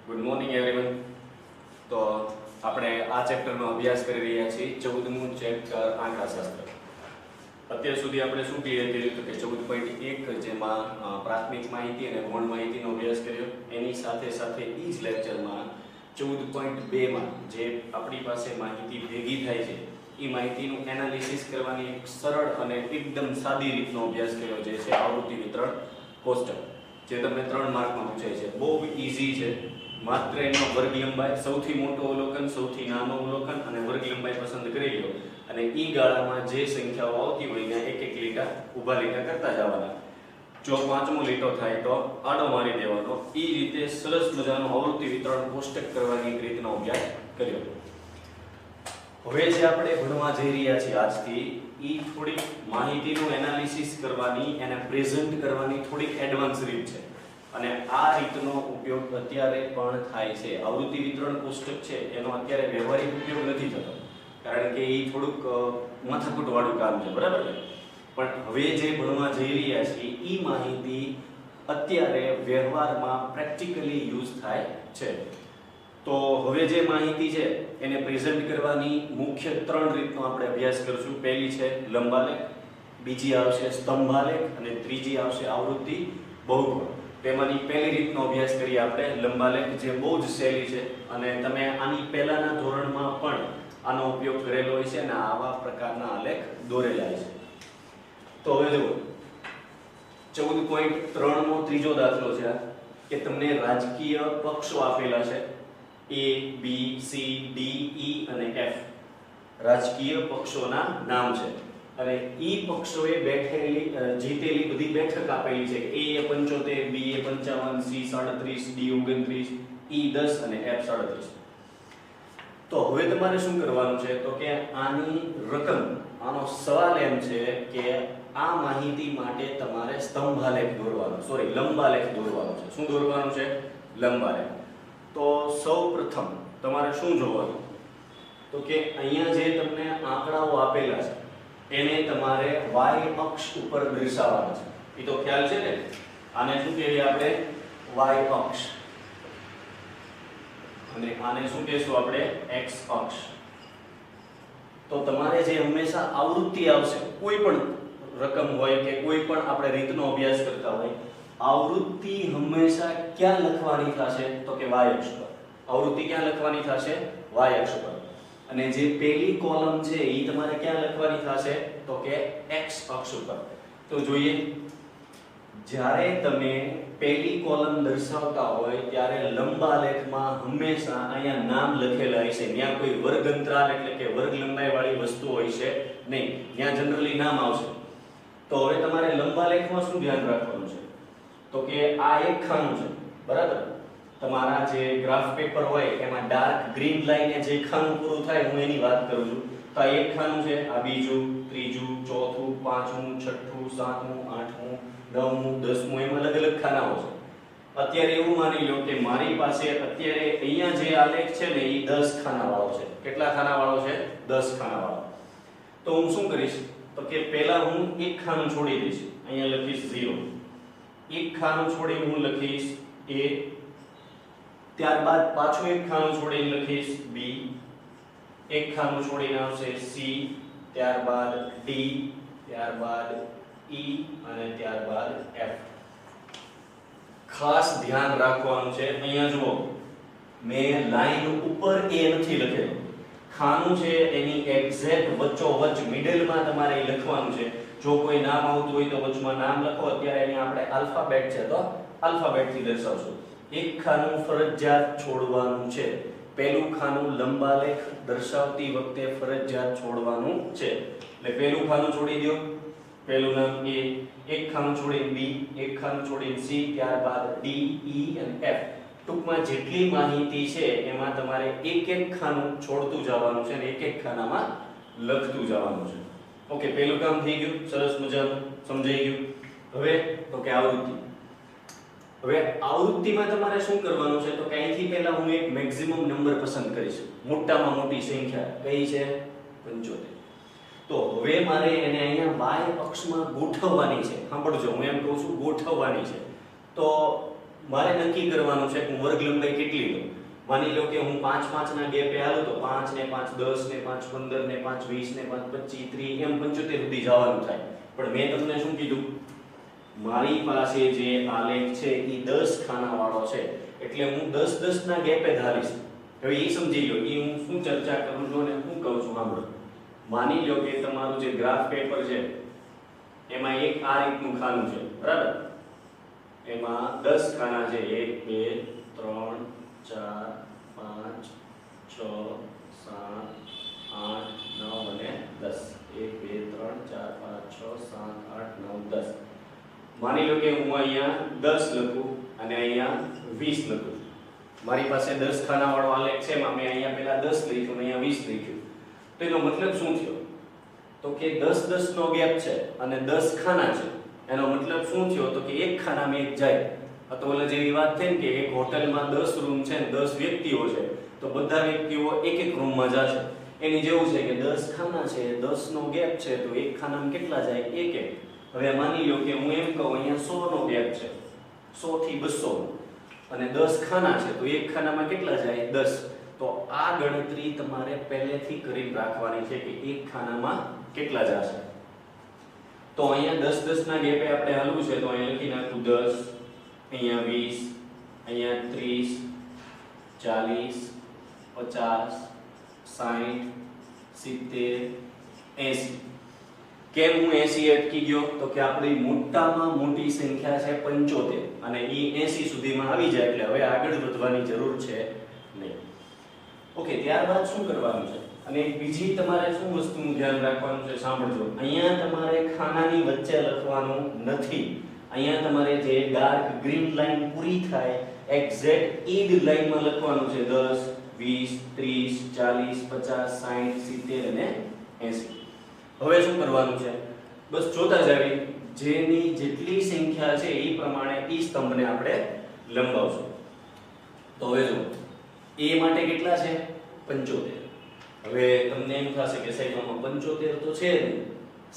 Good morning everyone. તો આપણે આ ચેપ્ટરનો અભ્યાસ કરી રહ્યા છીએ 14મું ચેપ્ટર આંકડાશાસ્ત્ર. અત્યાર સુધી આપણે શું ક્લિયર કર્યું તો કે 14.1 જેમાં પ્રાથમિક માહિતી અને ગૌણ માહિતીનો અભ્યાસ કર્યો. એની સાથે સાથે એ જ લેક્ચરમાં 14.2 માં જે આપણી પાસે માહિતી ભેગી થાય છે એ માહિતીનું એનાલિસિસ કરવાની એક સરળ અને એકદમ સાદી રીતનો અભ્યાસ કર્યો જે છે આવૃત્તિ વિતરણ કોષ્ટક, જે તમને 3 માર્કમાં પૂછાય છે. બહુ ઈઝી છે. માત્ર એનો વર્ગ લંબાઈ, સૌથી મોટો અવલોકન, સૌથી નાનો અવલોકન અને વર્ગ લંબાઈ પસંદ કરી લો અને ઈ ગાળામાં જે સંખ્યાઓ આવતી હોય ત્યાં એક એક લીટા ઊભા લીટા કરતા જવાના. જો પાંચમો લીટો થાય તો આડો મારી દેવાનો. ઈ રીતે સરસ મજાનો આવૃત્તિ વિતરણ કોષ્ટક કરવાની એક રીતનો અભ્યાસ કર્યો. હવે જે આપણે ભણવા જઈ રહ્યા છીએ આજથી ઈ થોડીક માહિતીનું એનાલિસિસ કરવાની એને પ્રેઝન્ટ કરવાની થોડીક એડવાન્સ રીત છે અને આ રીતનો ઉપયોગ અત્યારે પણ થાય છે. આવૃત્તિ વિતરણ કોષ્ટક છે એનો અત્યારે વ્યવહારિક ઉપયોગ નથી થતો કારણ કે એ થોડુંક માથાકૂટ વાળું કામ છે, બરાબર ને? પણ હવે જે ભણવા જઈ રહ્યા છીએ એ માહિતી અત્યારે વ્યવહારમાં પ્રેક્ટિકલી યુઝ થાય છે. તો હવે જે માહિતી છે એને પ્રેઝન્ટ કરવાની મુખ્ય 3 રીતનો આપણે અભ્યાસ કરશું. પહેલી છે લંબાલેખ, બીજી આવશે સ્તંભાલેખ અને ત્રીજી આવશે આવૃત્તિ બહુકોણ. તેમાંની પહેલી રીતનો અભ્યાસ કરીએ આપણે લંબાલેખ, જે બહુ જ સહેલી છે અને તમે આની પહેલાના ધોરણમાં પણ આનો ઉપયોગ કરેલો હોય છે અને આવા પ્રકારના આલેખ દોરેલા છે. તો હવે જુઓ 14.3 નો ત્રીજો દાખલો છે કે તમને રાજકીય પક્ષો આપેલા છે A, B, C, D, E અને F. રાજકીય પક્ષોના નામ છે અને ઈ પક્ષોએ બેઠેલી જીતેલી બધી બેઠક આપેલી છે. A A 75, B A 55, C 37, D 29, E 10 અને F 37. તો હવે તમારે શું કરવાનું છે તો કે આની રકમ, આનો સવાલ એમ છે કે આ માહિતી માટે તમારે સ્તંભાલેખ દોરવાનો, લંબાલેખ દોરવાનો છે. શું દોરવાનું છે? લંબાલેખ. તો સૌપ્રથમ તમારે શું જોવાનું તો કે અહીંયા જે તમને આંકડાઓ આપેલા છે એને તમારે y અક્ષ ઉપર દર્શાવવાના છે. એ તો ખ્યાલ છે ને? આને શું કહેવાય આપણે? y અક્ષ. અને આને શું કહેશું આપણે? x અક્ષ. તો તમારે જે હંમેશા આવૃત્તિ આવશે, કોઈ પણ રકમ હોય કે કોઈ પણ આપણે રીતનો અભ્યાસ કરતા હોય, આવૃત્તિ હંમેશા ક્યાં લખવાની થશે તો કે y અક્ષ પર. આવૃત્તિ ક્યાં લખવાની થશે? y અક્ષ પર. અને જે પહેલી કોલમ છે એ તમારે ક્યાં લખવાની થશે તો કે x અક્ષ ઉપર. તો જોઈએ, જ્યારે તમે પહેલી કોલમ દર્શાવતા હોય ત્યારે લંબાલેખમાં હંમેશા અહીંયા નામ લખેલા હશે. ત્યાં કોઈ વર્ગ અંતરાલ એટલે કે વર્ગ લંબાઈ વાળી વસ્તુ હોય છે નહીં, ત્યાં જનરલી નામ આવશે. તો હવે તમારે લંબાલેખમાં શું ધ્યાન રાખવાનું છે તો કે આ એક ખાનું છે, બરાબર? તમારા જે ગ્રાફ પેપર હોય એમાં ડાર્ક ગ્રીન લાઈને જે ખાનું પૂરું થાય હું એની વાત કરું છું. તો આ એક ખાનું છે, આ બીજું, ત્રીજું, ચોથું, પાંચમું, છઠ્ઠું, સાતમું, આઠમું, નવમું, 10મું, એમ અલગ અલગ ખાનાઓ છે. અત્યારે એવું માની લો કે મારી પાસે અત્યારે અહીંયા જે આલેખ છે ને એ 10 ખાનાવાળો છે. કેટલા ખાનાવાળો છે? 10 ખાનાવાળો. તો હું શું કરીશ તો કે પહેલા હું એક ખાનું છોડી દઈશ, અહીંયા લખીશ 0. એક ખાનું છોડીને હું લખીશ A, ત્યારબાદ પાછું એક ખાનું છોડીને લખીશ B, એક ખાનું છોડીને આવશે C, ત્યારબાદ D, ત્યારબાદ E અને ત્યારબાદ F. ખાસ ધ્યાન રાખવાનું છે, અહીંયા જુઓ મેં લાઈન ઉપર A નથી લખેલો. ખાનું છે એની એક્ઝેક્ટ વચ્ચોવચ્ચ મિડલમાં તમારે લખવાનું છે. જો કોઈ નામ આવતું હોય તો વચમાં નામ લખો. અત્યારે અહીંયા આપણે આલ્ફાબેટ છે તો આલ્ફાબેટથી દર્શાવશું. એક ખાનું ફરજિયાત છોડવાનું છે. પહેલું ખાનું લંબાલેખ દર્શાવતી વખતે ફરજિયાત છોડવાનું છે. એટલે પહેલું ખાનું છોડી દો. પહેલું નામ A, એક ખાનું છોડીને B, એક ખાનું છોડીને C, ત્યારબાદ D, E અને F. ટૂંકમાં જેટલી માહિતી છે એમાં તમારે એક એક ખાનું છોડતું જવાનું છે અને એક એક ખાનામાં લખતું જવાનું છે. ઓકે, પહેલું કામ થઈ ગયું, સરસ મજાનું સમજાઈ ગયું. હવે તો કે આવૃત્તિ. હવે આવૃત્તિમાં તમારે શું કરવાનું છે તો કે અહીંથી પહેલા હું એક મેક્સિમમ નંબર પસંદ કરીશ. મોટામાં મોટી સંખ્યા કઈ છે? 75. તો હવે મારે એને અહીંયા y અક્ષમાં ગોઠવવાની છે. સાંભળજો, હું એમ કહું છું ગોઠવવાની છે. તો મારે નક્કી કરવાનું છે કે હું વર્ગ લંબાઈ કેટલી લઉં. માની લો કે હું 5 5 ના ગેપે હાલું તો 5 ને 5 10 ને 5 15 ને 5 20 ને 5 25 30 એમ 75 સુધી જવાનું થાય. પણ મેં તમને શું કીધું, મારી પાસે જે આલેખ છે એ 10 ખાના વાળો છે એટલે હું 10 10 ના ગેપે ધારીશ. હવે એ સમજી લો એ હું શું ચર્ચા કરું છું અને શું કહું છું સાંભળો. માની લો કે તમારું જે ગ્રાફ પેપર છે એમાં એક આ રીતનું ખાનું છે બરાબર, એમાં 10 ખાના છે 1 2 3 4 5 6 7 8 9 અને 10. 1 2 3 4 5 6 7 8 9 10. માની લો કે હું અહીંયા 10 લખું અને અહીંયા 20 લખું. મારી પાસે 10 ખાના વાળો આલેખ છે એમાં મેં અહીંયા પહેલા 10 લખ્યું અને અહીંયા 20 લખ્યું. તો એનો મતલબ શું થયો, તો કે 10 10 નો ગેપ છે અને 10 ખાના છે. એનો મતલબ શું થયો, તો કે એક ખાનામાં એક જાય. તો ઓલા જેવી વાત થઈ ને કે એક હોટલમાં 10 રૂમ છે ને 10 વ્યક્તિઓ છે તો બધા વ્યક્તિઓ એક એક રૂમમાં જશે. એની જેવું છે કે 10 ખાના છે 10 નો ગેપ છે તો એક ખાનામાં કેટલા જાય, એક એક. હવે માની લો કે હું એમ કહું અહીંયા 100 નો ગેપ છે, 100 થી 200 અને 10 ખાના છે તો એક ખાનામાં કેટલા જાય, 10. તો આ ગણતરી તમારે પહેલેથી કરીને રાખવાની છે કે એક ખાનામાં કેટલા જશે. તો અહીંયા 10 10 ના ગેપે આપણે હાલવું છે તો અહીંયા લખી નાખું 10, અહીંયા 20, અહીંયા 30, 40, 50, 60, 70, 80. કેમ હું 80 અટકી ગયો, તો કે આપણી મોટામાં મોટી સંખ્યા છે 75 અને એ 80 સુધીમાં આવી જાય એટલે હવે આગળ વધવાની જરૂર છે નહીં. ઓકે, ત્યારબાદ શું કરવાનું છે અને બીજી તમારે શું વસ્તુનું ધ્યાન રાખવાનું છે સાંભળજો. અહીંયા તમારે ખાનાની વચ્ચે લખવાનું નથી. અહીંયા તમારે જે ડાર્ક ગ્રીન લાઈન પૂરી થાય એક્ઝેક્ટ એ જ લાઈનમાં લખવાનું છે 10, 20, 30, 40, 50, 60, 70 અને 80. હવે શું કરવાનું છે, બસ જોતા જાવી જેની જેટલી સંખ્યા છે એ પ્રમાણે એ સ્તંભને આપણે લંબાવશું. તો હવે જો a માટે કેટલા છે 75. હવે તમને એમ થશે કે સાહેબ આમાં 75 તો છે ને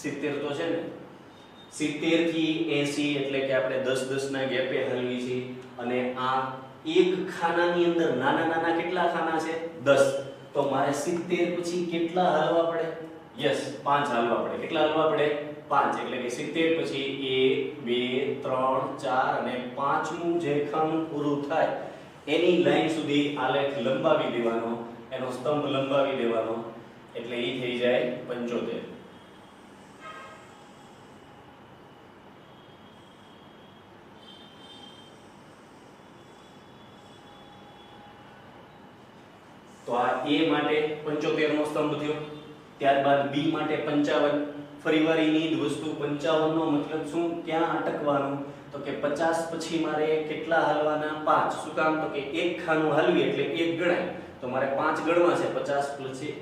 70 તો છે ને. 70 થી 80 એટલે કે આપણે 10 10 ના ગેપે હલવી છે અને આ એક ખાનાની અંદર નાના નાના કેટલા ખાના છે 10. તો મારે 70 પછી કેટલા હાલવા પડે, યસ 5 હાલવા પડે. કેટલા હાલવા પડે 5. એટલે કે 70 પછી 1 2 3 4 અને 5મું જે ખાનું પૂરું થાય એની લાઈન સુધી આલેખ લંબાવી દેવાનો, એનો સ્તંભ લંબાવી દેવાનો એટલે એ થઈ જાય 75. તો આ a માટે 75 નો સ્તંભ થયો. ત્યારબાદ b માટે 55. ફરીવાર એની જ વસ્તુ 55 નો મતલબ શું, ક્યાં અટકવાનું, તો કે 50 પછી મારે કેટલા હાલવાના 5. શું કામ, તો કે એક ખાનું હાલવી એટલે એક ગણાય તો મારે 5 ગણવા છે. 50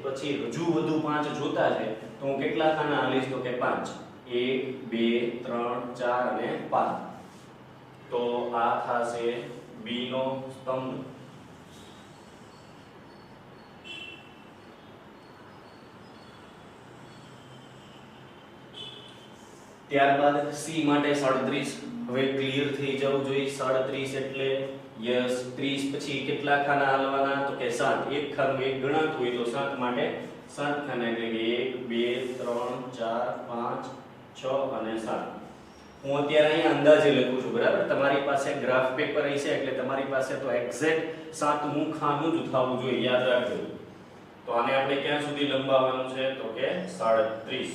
પછી હજુ વધુ 5 જોતા છે તો હું કેટલા ખાના હાલીશ, તો કે 5. 1 2 3 4 અને 5. તો આ થશે b નો સ્તંભ. ત્યારબાદ c માટે 37. હવે ક્લિયર થઈ જવું જોઈએ. 37 એટલે યસ 30 પછી કેટલા ખાના હાલવાના, તો કે 7. એક ખાનું એક ગણાતું હોય તો 7 માટે 7 ખાના એટલે કે 1 2 3 4 5 6 અને 7. હું અત્યારે અહીંયા અંદાજે લખું છું બરાબર. તમારી પાસે ગ્રાફ પેપર હશે એટલે તમારી પાસે તો એક્ઝેક્ટ 7મું ખાનું જ થવું જોઈએ, યાદ રાખજો. તો આને આપણે ક્યાં સુધી લંબાવવાનું છે, તો કે 37.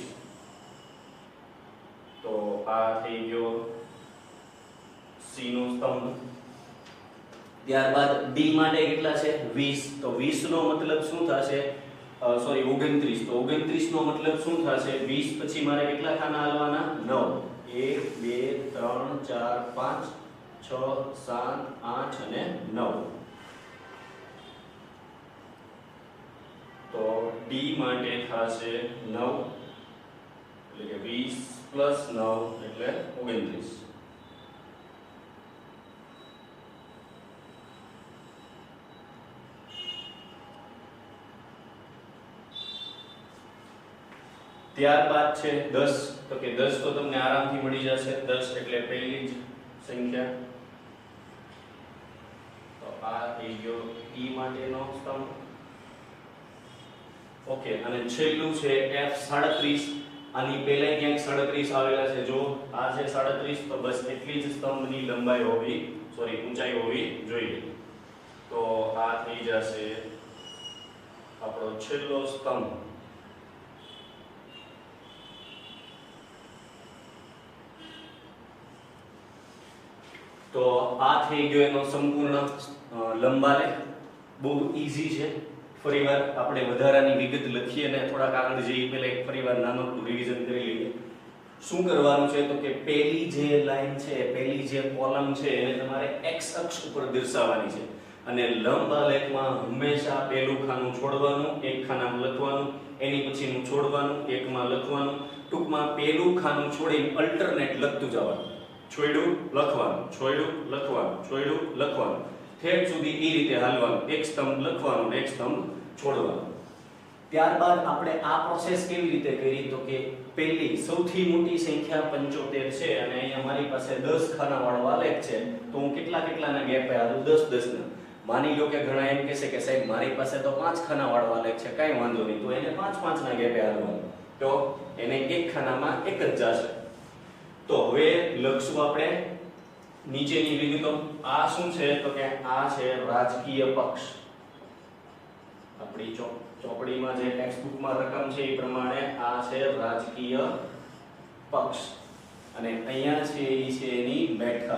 તો આ થઈ ગયો c નો સ્તંભ. ત્યારબાદ d માટે કેટલા છે 20. તો 20 નો મતલબ શું થશે, સોરી 29. તો 29 નો મતલબ શું થશે, 20 પછી મારે કેટલા ખાના હાલવાના 9. 1 2 3 4 5 6 7 8 અને 9. તો d માટે થશે 9 એટલે કે 20 પ્લસ 9 એટલે 29. ત્યારબાદ છે 10. તો કે 10 તો તમને આરામથી મળી જશે. 10 એટલે પહેલી જ સંખ્યા. થઈ ગયો E માટેનો સ્તંભ. ઓકે, અને છેલ્લું છે F37. આની પહેલા ક્યાંક 37 આવેલા છે. જો આ છે 37, તો બસ એટલી જ સ્તંભની લંબાઈ હોવી, ઊંચાઈ હોવી જોઈએ. તો આ થઈ જશે આપણો છેલ્લો સ્તંભ. તો આ થઈ ગયો એનો સંપૂર્ણ લંબાલેખ. બહુ ઈઝી છે. ફરીવાર આપણે વધારાની વિગત લખીએ અને થોડાક આગળ જઈએ પહેલા એક ફરીવાર નાનું રિવિઝન કરી લઈએ. શું કરવાનું છે તો કે પહેલી જે લાઈન છે, પહેલી જે કોલમ છે એને તમારે x અક્ષ ઉપર દર્શાવવાની છે. અને લંબ આલેખમાં હંમેશા પહેલું ખાનું છોડવાનું, એક ખાનામાં લખવાનું, એની પછીનું છોડવાનું, એકમાં લખવાનું. ટૂંકમાં પહેલું ખાનું છોડીને અલ્ટરનેટ લખતું જવાનું. છોડ્યું લખવાનું, છોડ્યું લખવાનું, છોડ્યું લખવાનું, ઠેઠ સુધી એ રીતે હાલવાનું. એક સ્તંભ લખવાનું, એક સ્તંભ છોડવાનું. ત્યારબાદ આપણે આ પ્રોસેસ કેવી રીતે કરી તો કે પહેલી સૌથી મોટી સંખ્યા 75 છે અને અહીંયા મારી પાસે 10 ખાના વાળો આલેખ છે. તો હું કેટલાના ગેપે હાલું? 10 10 ના. માની લો કે ઘણા એમ કહેશે કે સાહેબ મારી પાસે તો 5 ખાના વાળો આલેખ છે, કાંઈ વાંધો નહીં, તો એને 5 5 ના ગેપે હાલવાનું. તો એને એક ખાનામાં એક જ જશે. તો હવે લખશું આપણે નીચેની વિગતો. આ શું છે તો કે આ છે રાજકીય પક્ષ. આપણી ચોપડીમાં જે ટેક્સ્ટ બુકમાં રકમ છે એ પ્રમાણે આ છે રાજકીય પક્ષ. અને અહીંયા છે એ છે એની બેઠક.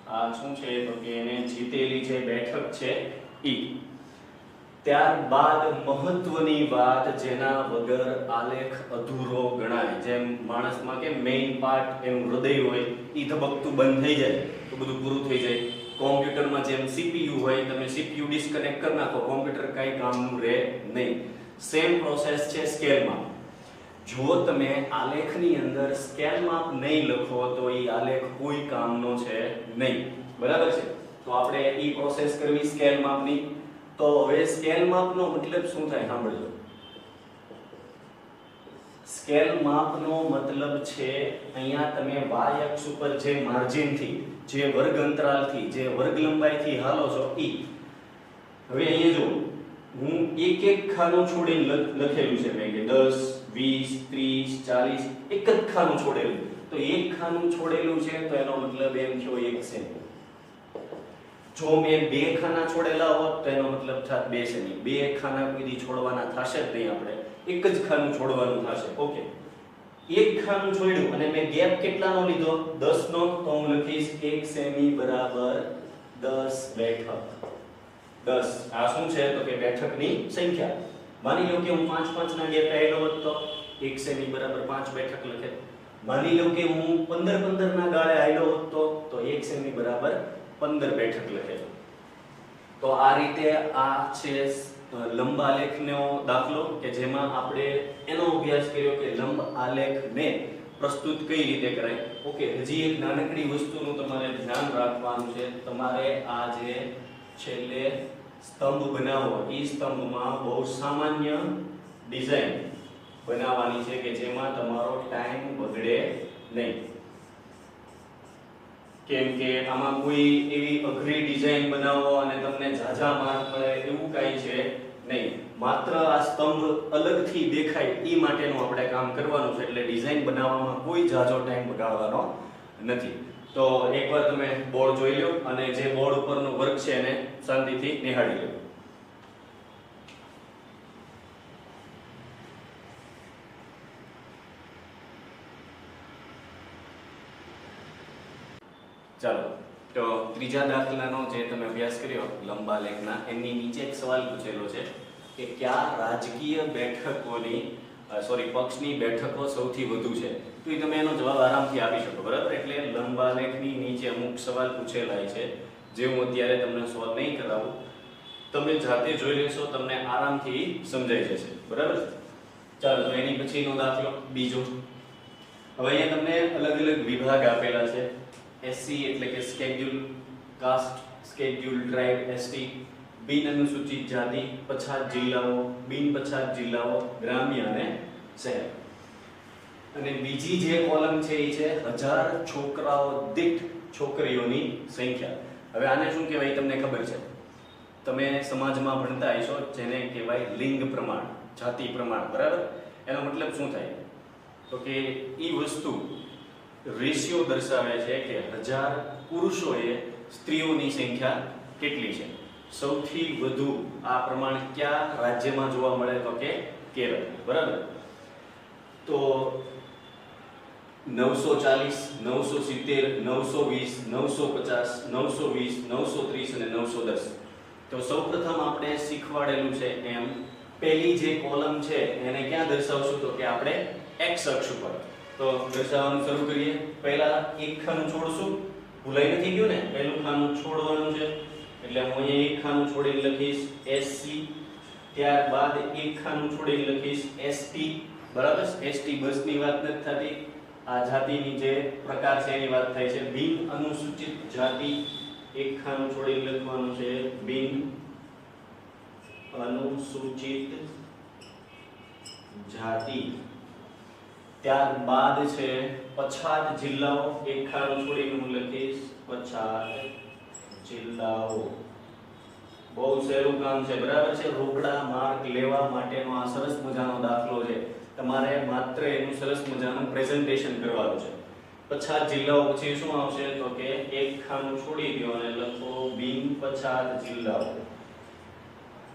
આ શું છે તો કે એને જીતેલી જે બેઠક છે ઈ. ત્યારબાદ મહત્વની વાત, જેના વગર આલેખ અધૂરો ગણાય. જેમ માણસમાં કે મેઇન પાર્ટ એનું હૃદય હોય, ઈ ધબકતું બંધ થઈ જાય તો બધું પૂરું થઈ જાય. કોમ્પ્યુટરમાં જેમ CPU હોય, તમે CPU ડિસ્કનેક્ટ કરી નાખો, કોમ્પ્યુટર કાંઈ કામનું રહે નહીં. સેમ પ્રોસેસ છે સ્કેલમાં. જો તમે આલેખની અંદર સ્કેલ માપ નહીં લખો તો ઈ આલેખ કોઈ કામનો છે નહીં. બરાબર છે? તો આપણે ઈ પ્રોસેસ કરવી સ્કેલ માપની. તો હવે સ્કેલ માપનો મતલબ શું થાય સાંભળજો. સ્કેલ માપનો મતલબ છે અહીંયા તમે y અક્ષ ઉપર જે માર્જિન થી, જે વર્ગ અંતરાલથી, જે વર્ગ લંબાઈથી હાલો છો ઈ. હવે અહીંયા જો હું એક એક ખાનું છોડીને લખેલું છે મેં કે 10 20 30 40 એક જ ખાનું છોડેલું. તો એક ખાનું છોડેલું છે તો એનો મતલબ એમ થયો 1 સેમી. જો મેં બે ખાના છોડેલા હોત તો એનો મતલબ થાત 2 સેમી. બે ખાના કોઈ છોડવાના થશે જ નહીં, આપણે એક જ ખાનું છોડવાનું થશે. ઓકે, એક ખાનું છોડ્યું અને મેં ગેપ કેટલાનો લીધો? 10 નો. તો હું લખીશ 1 સેમી બરાબર 10 બેઠક. 10 આ શું છે તો કે બેઠકની સંખ્યા. માની લો કે હું 5 5 ના ગેપે આવેલો હોત તો 1 સેમી બરાબર 5 બેઠક લખે. માની લો કે હું 15 15 ના ગાળે આવેલો હોત તો 1 સેમી બરાબર 15 બેઠક લખે. તો આ રીતે આ છે લંબ આલેખનો દાખલો કે જેમાં આપણે એનો અભ્યાસ કર્યો કે લંબ આલેખને પ્રસ્તુત કઈ રીતે કરાય. ઓકે, હજી એક નાનકડી વસ્તુનું તમારે ધ્યાન રાખવાનું છે. તમારે આ જે છેલ્લે સ્તંભ બનાવો એ સ્તંભમાં બહુ સામાન્ય ડિઝાઇન બનાવવાની છે કે જેમાં તમારો ટાઈમ બગડે નહીં. કેમ કે આમાં કોઈ એવી અઘરી ડિઝાઇન બનાવો અને તમને ઝાઝા માર્ક મળે એવું કાંઈ છે નહીં. માત્ર આ સ્તંભ અલગથી દેખાય એ માટેનું આપણે કામ કરવાનું છે. એટલે ડિઝાઇન બનાવવામાં કોઈ ઝાઝો ટાઈમ બગાડવાનો નથી. તો એકવાર તમે બોર્ડ જોઈ લો અને જે બોર્ડ ઉપરનો વર્ક છે એને શાંતિથી નિહાળી લો. ચાલો, તો ત્રીજા દાખલાનો જે તમે અભ્યાસ કર્યો લંબ આલેખના, એની નીચે એક સવાલ પૂછેલો છે કે કયા રાજકીય બેઠકોની પક્ષની બેઠકો સૌથી વધુ છે. તો એ તમે એનો જવાબ આરામથી આપી શકો. બરાબર? એટલે લંબ આલેખની નીચે અમુક સવાલ પૂછેલા છે જે હું અત્યારે તમને સોલ્વ નહીં કરાવું, તમે જાતે જોઈ લેશો, તમને આરામથી સમજાઈ જશે. બરાબર? ચાલો, તો એની પછીનો દાખલો બીજો. હવે અહીંયા તમને અલગ અલગ વિભાગ આપેલા છે. SC એટલે કે schedule caste, schedule tribe ST, બિન અનુસૂચિત જાતિ, પછાત જિલ્લાઓ, બિન પછાત જિલ્લાઓ, ગ્રામ્ય અને શહેર. અને બીજી જે કોલમ છે એ છે 1000 છોકરાઓ દીઠ છોકરીઓની સંખ્યા. હવે આને શું કહેવાય તમને ખબર છે? તમે સમાજમાં ભણતા હશો જેને કહેવાય લિંગ પ્રમાણ, જાતિ પ્રમાણ, બરાબર? એનો મતલબ શું થાય? તો કે એ વસ્તુ રેશિયો દર્શાવે છે કે 1000 પુરુષોએ સ્ત્રીઓની સંખ્યા કેટલી છે. સૌથી વધુ આ પ્રમાણ કયા રાજ્યમાં જોવા મળે? તો કે કેરળ, બરાબર? તો 940, 970, 920, 950, 920, 930 અને 910. તો સૌપ્રથમ આપણે શીખવાડેલું છે એમ પહેલી જે કોલમ છે એને ક્યાં દર્શાવશું? તો કે આપણે x અક્ષ ઉપર. તો દર્શાવવાનું શરૂ કરીએ. પહેલા એક ખાનું છોડશું. ભૂલાઈ નથી ગયું ને? પહેલું ખાનું છોડવાનું છે એટલે હું અહીંયા એક ખાનું છોડીને લખીશ SC. ત્યારબાદ એક ખાનું છોડીને લખીશ ST, બરાબર? ST બસની વાત નથી થતી. આ જાતિની જે પ્રકાર છે એની વાત થાય છે. બિન અનુસૂચિત જાતિ, એક ખાનું છોડીને લખવાનું છે બિન અનુસૂચિત જાતિ. ત્યારબાદ છે પછાત જિલ્લાઓ. એક ખાનું છોડીને હું લખીશ પછાત જિલ્લાઓ. બહુ સહેલું કામ છે, બરાબર છે? રોકડા માર્ક લેવા માટેનો આ સરસ મજાનો દાખલો છે. તમારે માત્ર એનું સરસ મજાનું પ્રેઝન્ટેશન કરવાનું છે. પછાત જિલ્લાઓ પછી શું આવશે? તો કે એક ખાનું છોડી દો અને લખો બિન પછાત જિલ્લાઓ.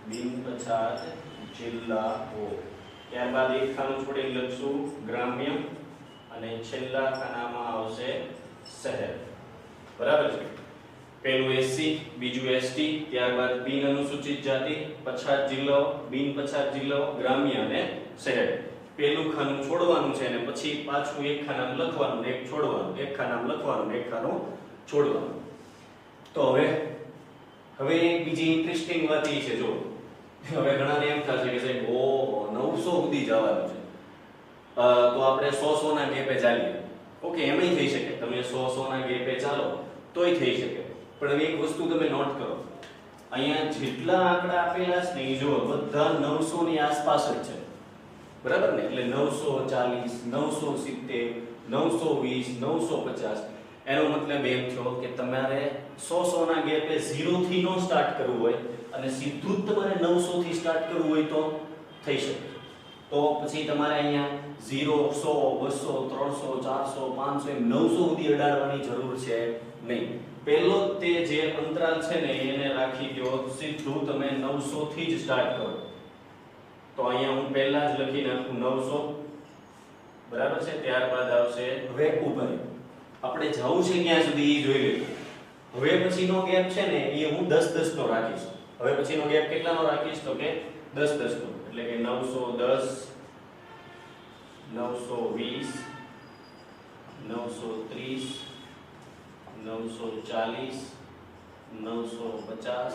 બિન પછાત જિલ્લાઓ. ત્યારબાદ એક ખાનું છોડીને લખશું ગ્રામ્ય અને છેલ્લા ખાનામાં આવશે શહેર, બરાબર છે? પહેલું SC, બીજું ST, ત્યારબાદ બિન અનુસૂચિત જાતિ, પછાત જિલ્લાઓ, બિન પછાત જિલ્લાઓ, ગ્રામ્ય અને શહેર. પહેલું ખાનું છોડવાનું છે અને પછી પાછું એક ખાનામાં લખવાનું, એક છોડવાનું, એક ખાનામાં લખવાનું, એક ખાનું છોડવાનું. તો હવે બીજી ઇન્ટરેસ્ટિંગ વાત એ છે, જો હવે ઘણાને એમ થશે કે સાહેબ 900 સુધી જવાનું છે તો આપણે 100 ના ગેપે ચાલીએ. ઓકે, એમય થઈ શકે. તમે 100 ના ગેપે ચાલો તોય થઈ શકે. પણ હવે એક વસ્તુ તમે નોટ કરો, અહીંયા જેટલા આંકડા આપેલા છે ને એ જો બધા 900 ની આસપાસ જ છે, બરાબર ને? એટલે 940, 970, 920, 950. એનો મતલબ એમ થયો કે તમારે 100 ના ગેપે 0 થી નો સ્ટાર્ટ કરવું હોય અને સીધું જ તમારે 900 થી સ્ટાર્ટ કરવું હોય તો થઈ શકે. તો પછી તમારે અહીંયા 0, 100, 200, 300, 400, 500 એમ 900 સુધી અડાડવાની જરૂર છે નહીં. પહેલો તે જે અંતરાલ છે ને એને રાખી દો, સીધું તમે 900 થી જ સ્ટાર્ટ કરો. તો અહીંયા હું પહેલા જ લખી નાખું 900, બરાબર છે? ત્યારબાદ આવશે હવે ઉપર. આપણે જવું છે ક્યાં સુધી એ જોઈ લઈએ. હવે પછીનો ગેપ છે ને એ હું 10-10 નો રાખીશ. હવે પછીનો ગેપ કેટલાનો રાખીશ? તો કે 10-10 નો. એટલે કે 910, 920, 930, 940, 950,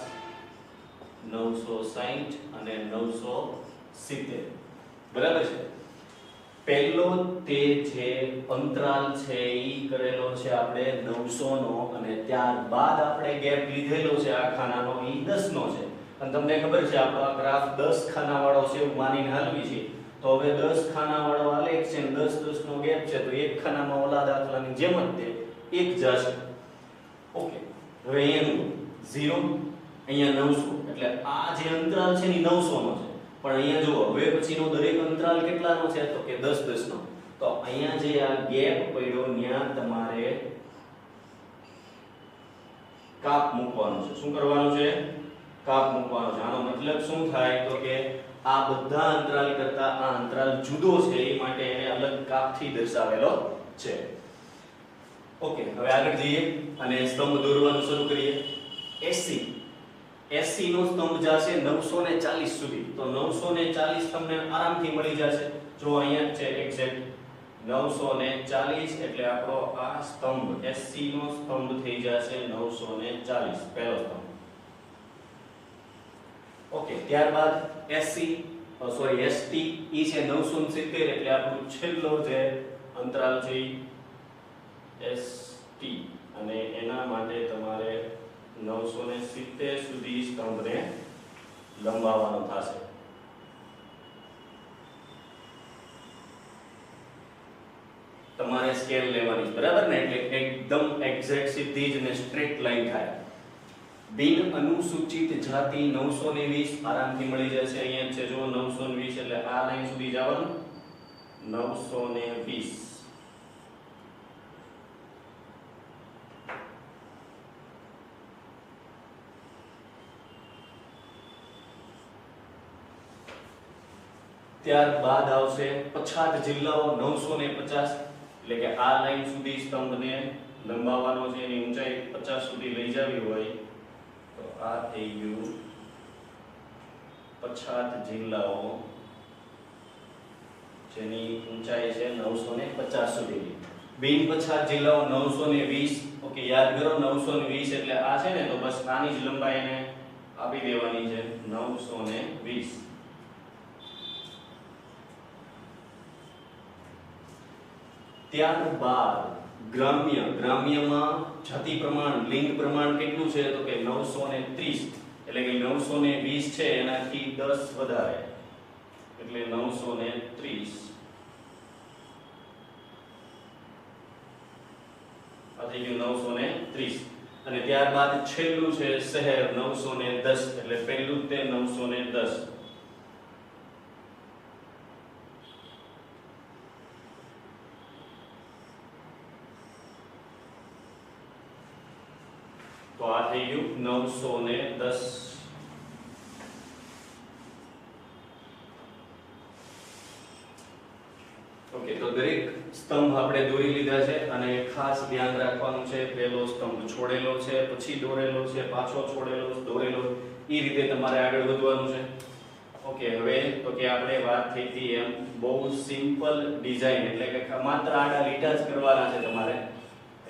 960 અને 970, બરાબર છે? પહેલો તે જે અંતરાલ છે ઈ કરેલો છે આપણે 900 નો અને ત્યારબાદ આપણે ગેપ લીધેલો છે આ ખાનાનો ઈ 10 નો છે. અને તમને ખબર છે આપણો આ ગ્રાફ 10 ખાના વાળો છે એવું માનીને હાલવી છે. તો હવે 10 ખાના વાળો આલેખ છે ને 10-10 નો ગેપ છે તો એક ખાનામાં ઓલા દાખલાની જેમ જ તે એક જશે. ઓકે, હવે અહીંયા 0, અહીંયા 900, એટલે આ જે અંતરાલ છે ને 900 નો છે. પણ અહીંયા જુઓ હવે પછીનો દરેક અંતરાલ કેટલાનો છે? તો કે 10-10 નો. તો અહીંયા જે આ ગેપ પડ્યો ત્યાં તમારે કાપ મૂકવાનું છે. શું કરવાનું છે? કાપ મૂકવાનો છે. આનો મતલબ શું થાય? તો કે આ બધા અંતરાલ કરતા આ અંતરાલ જુદો છે એ માટે એને અલગ કાપથી દર્શાવેલો છે. ઓકે, હવે આગળ જઈએ અને સ્તંભ દોરવાનું શરૂ કરીએ. SC નો સ્તંભ જશે 940 સુધી. તો 940 તમને આરામથી મળી જશે. જો અહીંયા છે એક્ઝેક્ટ 940 એટલે આપણો આ સ્તંભ SC નો સ્તંભ થઈ જશે 940, પહેલો સ્તંભ. ઓકે, ત્યારબાદ ST ઈ છે 970 એટલે આપણું છેલ્લો જે અંતરાલ છે ST અને એના માટે તમારે 970 સુધી સ્તંભને લંબાવવાનો થશે. તમારે સ્કેલ લેવાની છે, બરાબર ને? એટલે એકદમ એક્ઝેક્ટ સીધી જ ને સ્ટ્રેટ લાઈન થાય. બિન અનુસૂચિત જાતિ 920 આરામથી મળી જશે. અહીંયા છે જો 920 એટલે આ લાઈન સુધી જવાનું 920. ત્યારબાદ આવશે પછાત જિલ્લાઓ 950 એટલે કે આ લાઈન સુધી સ્તંભને લંબાવવાનો છે, એની ઊંચાઈ 50 સુધી લઈ જવી હોય તો આ થઈ ગયું પછાત જિલ્લાઓ જેની ઊંચાઈ છે 950 સુધી. બિન પછાત જિલ્લાઓ 920. ઓકે, યાદ કરો 920 એટલે આ છે ને, તો બસ આની જ લંબાઈ એને આપી દેવાની છે 920. ત્યારબાદ ગ્રામ્યમાં જાતિ પ્રમાણ લિંગ પ્રમાણ કેટલું છે તો કે 930 એટલે કે 920 છે એનાથી 10 વધારે એટલે 930. આ થઈ ગયું 930. અને ત્યારબાદ છેલ્લું છે શહેર 910 એટલે પહેલું તે 910. તો આ થઈ ગયું 910. ઓકે, તો દરેક સ્તંભ આપણે દોરી લીધા છે અને ખાસ ધ્યાન રાખવાનું છે પહેલો સ્તંભ છોડેલો છે, પછી દોરેલો છે, પાછો છોડેલો, દોરેલો, એ રીતે તમારે આગળ વધવાનું છે. ઓકે, હવે તો કે આપણે વાત થઈ હતી એમ બહુ સિમ્પલ ડિઝાઇન એટલે કે માત્ર આડા લીટા જ કરવાના છે તમારે.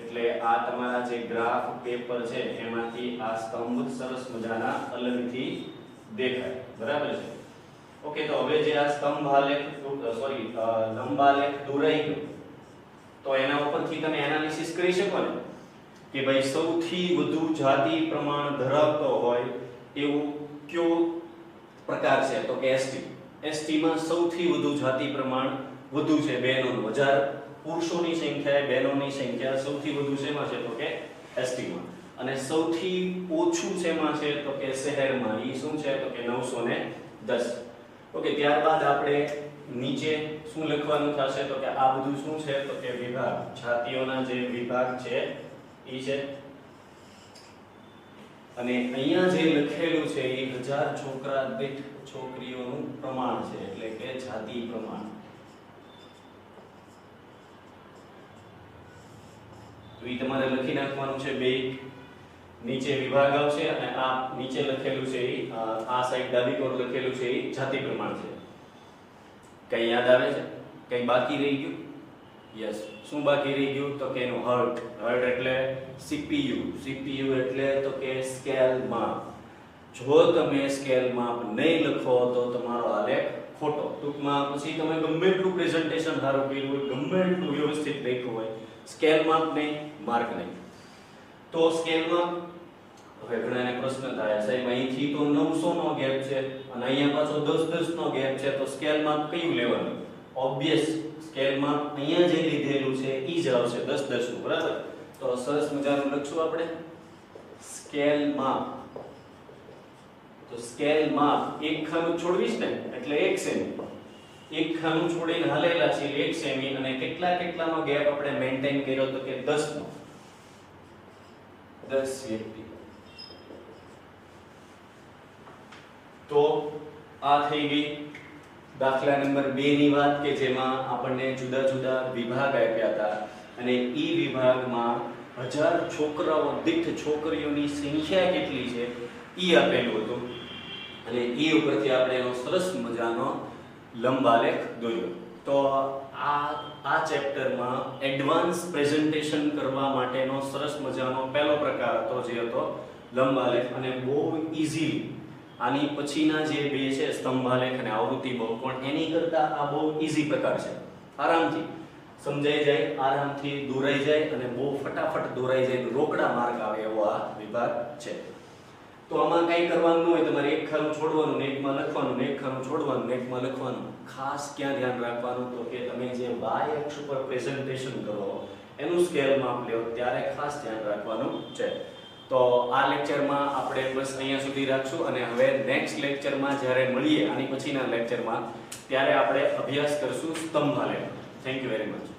એટલે આ તમારા જે ગ્રાફ પેપર છે એમાંથી આ સ્તંભ સરસ મજાના અલગથી દેખાય, બરાબર છે? ઓકે, તો હવે જે આ સ્તંભ આલેખ લંબાલેખ દોરાઈ ગયો તો એના ઉપરથી તમે એનાલિસિસ કરી શકો ને કે ભાઈ સૌથી વધુ જાતિ પ્રમાણ ધરાવતો હોય એવું કયો પ્રકાર છે તો કે એસટી. એસટી માં સૌથી વધુ જાતિ પ્રમાણ વધુ છે બહેનોનું. 1000 પુરુષોની સંખ્યા બહેનોની સંખ્યા સૌથી વધુ શેમાં છે તો કે એસટી માં. અને સૌથી ઓછું શેમાં છે તો કે શહેરમાં. ઈ શું છે તો કે 910. ઓકે, ત્યારબાદ આપણે નીચે શું લખવાનું થશે તો કે આ બધું શું છે તો કે વિભાગ, જાતિઓના જે વિભાગ છે ઈ છે. અને અહીંયા જે લખેલું છે એ 1000 છોકરા દીઠ છોકરીઓનું પ્રમાણ છે એટલે કે જાતિ પ્રમાણ. તો ઈ તમારે લખી નાખવાનું છે. બે નીચે વિભાગ આવશે અને આ નીચે લખેલું છે એ આ સાઈડ ડાબી કોર લખેલું છે એ જાતિ પ્રમાણ છે. કઈ યાદ આવે છે? કઈ બાકી રહી ગયું? યસ, શું બાકી રહી ગયું તો કે એનું હર્ટ. હર્ટ એટલે સીપીયુ. સીપીયુ એટલે તો કે સ્કેલ માપ. જો તમે સ્કેલ માપ નહીં લખો તો તમારો આલેખ ખોટો. ટૂંકમાં પછી તમે ગમે એટલું પ્રેઝન્ટેશન સારું કર્યું હોય, ગમે એટલું વ્યવસ્થિત લખ્યું હોય, સ્કેલ માપ નહીં, માર્ક નહીં. તો સ્કેલ માપ હવે ઘણાને પ્રશ્ન થાય સાહેબ અહીંથી તો 900 નો ગેપ છે અને અહીંયા પાછો 10-10 નો ગેપ છે તો સ્કેલ માપ કયું લેવાનું? ઓબ્વિયસ સ્કેલ માપ અહીંયા જે લીધેલું છે ઈ જ આવશે 10-10 નું, બરાબર? તો સરસ મજાનું લખશું આપણે સ્કેલ માપ. તો સ્કેલ માપ એક ખાનું છોડવીશ ને એટલે 1 સેમી. એક ખાનું છોડીને હાલેલા છે 1 સેમી અને કેટલાનો ગેપ આપણે મેન્ટેન કર્યો તો કે 10 નો. 10 વ્યક્તિ. તો આ થઈ ગઈ દાખલા નંબર 2 ની વાત કે જેમાં આપણને જુદા જુદા વિભાગ આપ્યા હતા અને ઈ વિભાગમાં 1000 છોકરાઓ દીઠ છોકરીઓની સંખ્યા કેટલી છે ઈ આપેલું હતું અને ઈ ઉપરથી આપણે એનો સરસ મજાનો લંબાલેખ દોર્યો. તો આ ચેપ્ટરમાં એડવાન્સ પ્રેઝન્ટેશન કરવા માટેનો સરસ મજાનો પહેલો પ્રકાર હતો જે હતો લંબાલેખ. અને બહુ ઈઝીલી આની પછીના જે બે છે સ્તંભાલેખ અને આવૃત્તિ બહુકોણ એની કરતા આ બહુ ઈઝી પ્રકાર છે. આરામથી સમજાઈ જાય, આરામથી દોરાઈ જાય અને બહુ ફટાફટ દોરાઈ જાય, રોકડા માર્ક આવે એવો આ વિભાગ છે. તો આમાં કંઈ કરવાનું ન હોય, તમારે એક ખાનું છોડવાનું ને એકમાં લખવાનું ને એક ખાનું છોડવાનું ને એકમાં લખવાનું. ખાસ ક્યાં ધ્યાન રાખવાનું તો કે તમે જે y અક્ષ ઉપર પ્રેઝન્ટેશન કરો એનું સ્કેલ માપ લ્યો ત્યારે ખાસ ધ્યાન રાખવાનું છે. તો આ લેક્ચરમાં આપણે બસ અહીંયા સુધી રાખશું અને હવે નેક્સ્ટ લેક્ચરમાં જ્યારે મળીએ આની પછીના લેક્ચરમાં ત્યારે આપણે અભ્યાસ કરશું સ્તંભાલેખ. Thank you very much.